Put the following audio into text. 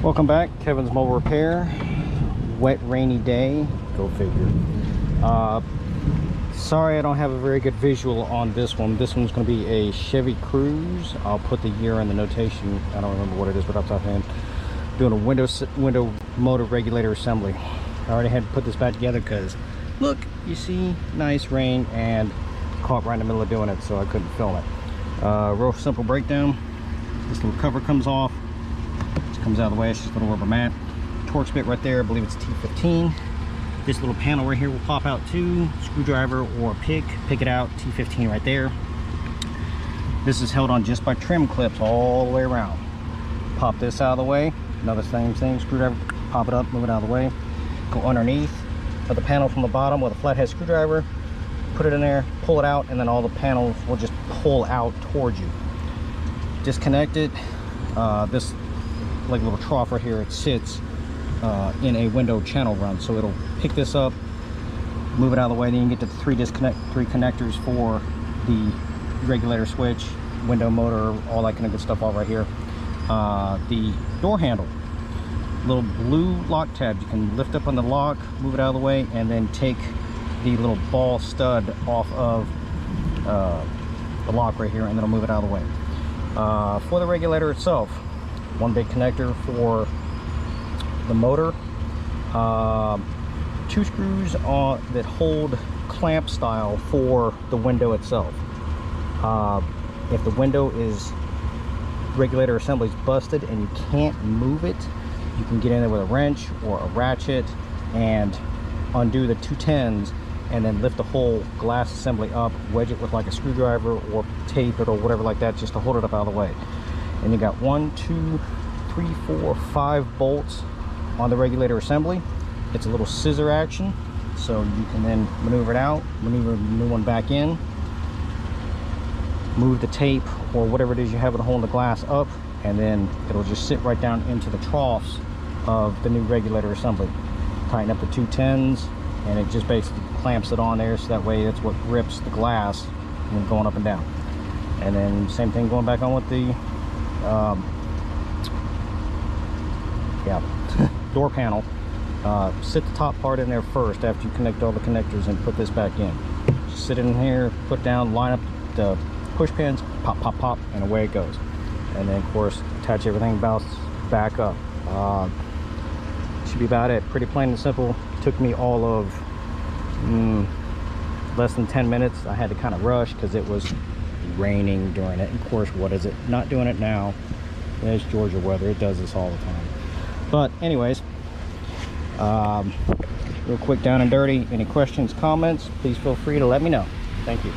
Welcome back, Kevin's Mobile Repair. Wet, rainy day. Go figure. Sorry I don't have a very good visual on this one. This one's going to be a Chevy Cruze. I'll put the year in the notation. I don't remember what it is, but off the top of my head. Doing a window motor regulator assembly. I already had to put this back together because, look, you see, nice rain, and caught right in the middle of doing it, so I couldn't film it. Real simple breakdown. This little cover comes off. Comes out of the way. It's just a little rubber mat. Torx bit right there, I believe it's T15. This little panel right here will pop out too. Screwdriver or pick it out. T15 right there. This is held on just by trim clips all the way around. Pop this out of the way. Another same thing. Screwdriver, pop it up, move it out of the way. Go underneath of the panel from the bottom with a flathead screwdriver. Put it in there, pull it out, and then all the panels will just pull out towards you. Disconnect it. This like little trough right here, it sits in a window channel run, so it'll pick this up, move it out of the way. Then you get to the three connectors for the regulator switch, window motor, all that kind of good stuff all right here. The door handle, little blue lock tabs, you can lift up on the lock, move it out of the way, and then take the little ball stud off of the lock right here, and then it'll move it out of the way. For the regulator itself, one big connector for the motor, two screws that hold clamp style for the window itself. If the window is regulator assembly is busted and you can't move it, you can get in there with a wrench or a ratchet and undo the 210s and then lift the whole glass assembly up, wedge it with like a screwdriver or tape it or whatever like that, just to hold it up out of the way. And you got 1, 2, 3, 4, 5 bolts on the regulator assembly. It's a little scissor action, so you can then maneuver it out, maneuver the new one back in, move the tape or whatever it is you have it holding the glass up, and then it'll just sit right down into the troughs of the new regulator assembly. Tighten up the 210s, and it just basically clamps it on there, so that way that's what grips the glass and going up and down. And then same thing going back on with the door panel. Sit the top part in there first after you connect all the connectors and put this back in. Just sit in here, put down, line up the push pins, pop, pop, pop, and away it goes. And then of course attach everything, bounce back up. Should be about it. Pretty plain and simple. Took me all of less than 10 minutes. I had to kind of rush because it was raining during it. Of course, what is it? Not doing it now. It's Georgia weather. It does this all the time. But anyways, real quick, down and dirty. Any questions, comments, please feel free to let me know. Thank you.